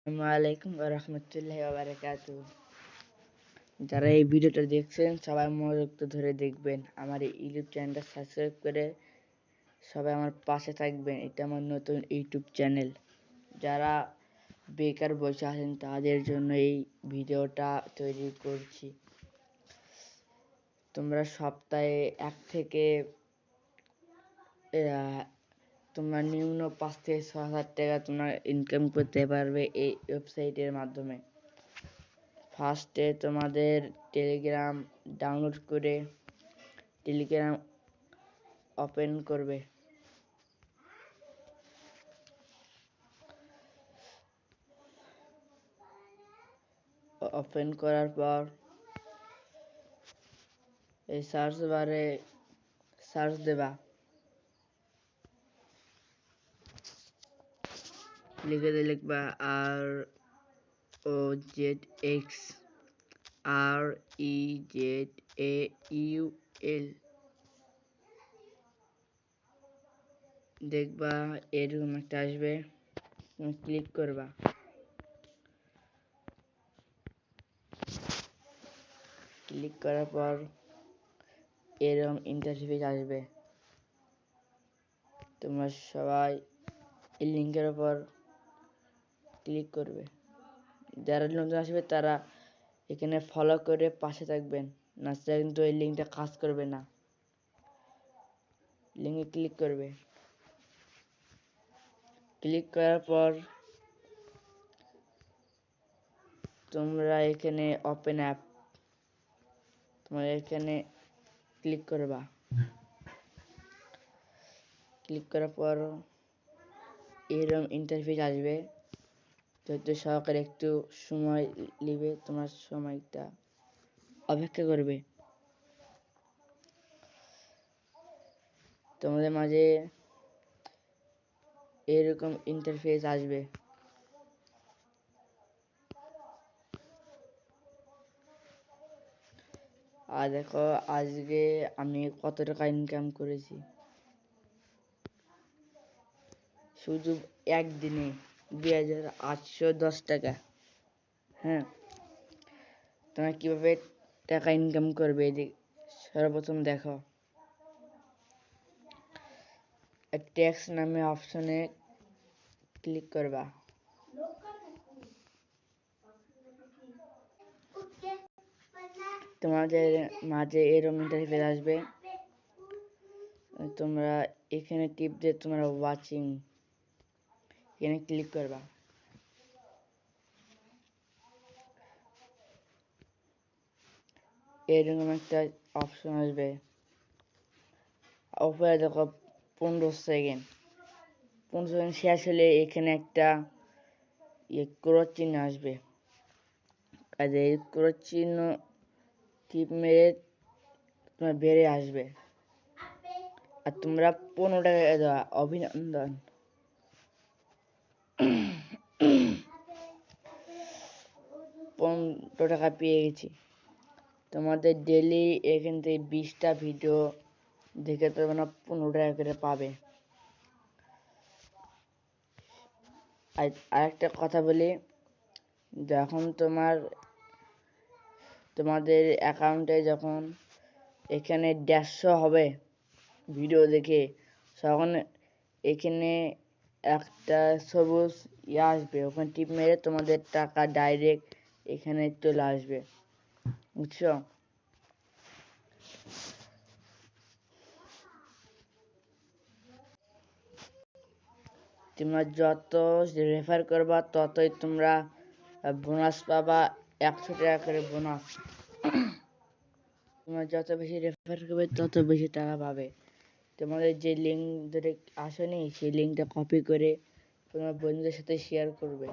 আসসালামু রহমতুল্লাহি ওয়া বারাকাতুহু। যারা এই ভিডিওটা দেখছেন সবাই মনোযোগ ধরে দেখবেন। আমার এই ইউটিউব চ্যানেলটা সাবস্ক্রাইব করে সবাই আমার পাশে থাকবেন। এটা আমার নতুন ইউটিউব চ্যানেল। যারা বেকার বসে আছেন তাদের জন্য এই ভিডিওটা তৈরি করছি। তোমরা সপ্তাহে 1 থেকে তোমরা নিম্ন 5 থেকে 6,000 টাকা তোমরা ইনকাম করতে পারবে এই ওয়েবসাইটের মাধ্যমে। ফার্স্টে তোমাদের টেলিগ্রাম ডাউনলোড করে টেলিগ্রাম ওপেন করবে। ওপেন করার পর এই সার্চ বারে সার্চ দেবা, লিখবা ROZXREZAUL। দেখবা এরকম একটা আসবে, তুমি ক্লিক করবা। ক্লিক করার পর এরকম ইন্টারফেস আসবে। তোমরা সবাই এই লিঙ্কের উপর ক্লিক করবে। যারা নতুন আসবে তারা এখানে ফলো করে পাশে থাকবেন, না কিন্তু এই লিঙ্কটা কাজ করবে না। লিঙ্কে ক্লিক করবে। ক্লিক করার পর তোমরা এখানে ওপেন অ্যাপ, তোমরা এখানে ক্লিক করবা। ক্লিক করার পর এরকম ইন্টারফেস আসবে। ধৈর্য সহকারে একটু সময় নেবে, তোমার সময়টা অপেক্ষা করবে। তোমাদের মাঝে এরকম ইন্টারফেস আসবে। আর দেখো আজকে আমি কত টাকা ইনকাম করেছি। শুধু একদিনে 2,810 টাকা। হ্যাঁ, তোমরা কিভাবে টাকা ইনকাম করবে সর্বপ্রথম দেখো, ট্যাক্স নামে অপশনে ক্লিক করবা। তোমাদের মাঝে এরকম ইন্টারফেস আসবে। তোমরা এখানে টিপ দিয়ে তোমরা ওয়াচিং এখানে ক্লিক করবা। এরকম একটা অপশন আসবে। উপরে দেখো 15 সেকেন্ড শেষ হলে এখানে একটা ক্রস চিহ্ন আসবে। আর এই ক্রস চিহ্ন টিপ মেরে তোমার বেড়ে আসবে। আর তোমরা 15 টাকা দেওয়া অভিনন্দন। 15 টাকা পেয়ে গেছি। তোমাদের ডেলি এখান থেকে 20টা ভিডিও দেখে তোমরা 15 টাকা করে পাবে। আর একটা কথা বলি, যখন তোমাদের অ্যাকাউন্টে যখন এখানে 150 হবে ভিডিও দেখে, তখন এখানে একটা সবুজ আসবে, ওখানে টিপ মেরে তোমাদের টাকা ডাইরেক্ট এখানে চলে আসবে, বুঝছো? তোমরা যত রেফার করবা ততই তোমরা বোনাস পাবা, 100 টাকা করে বোনাস। তোমরা যত বেশি রেফার করবে তত বেশি টাকা পাবে। তোমাদের যে লিঙ্ক ধরে আসেনি সেই লিঙ্কটা কপি করে তোমার বন্ধুদের সাথে শেয়ার করবে।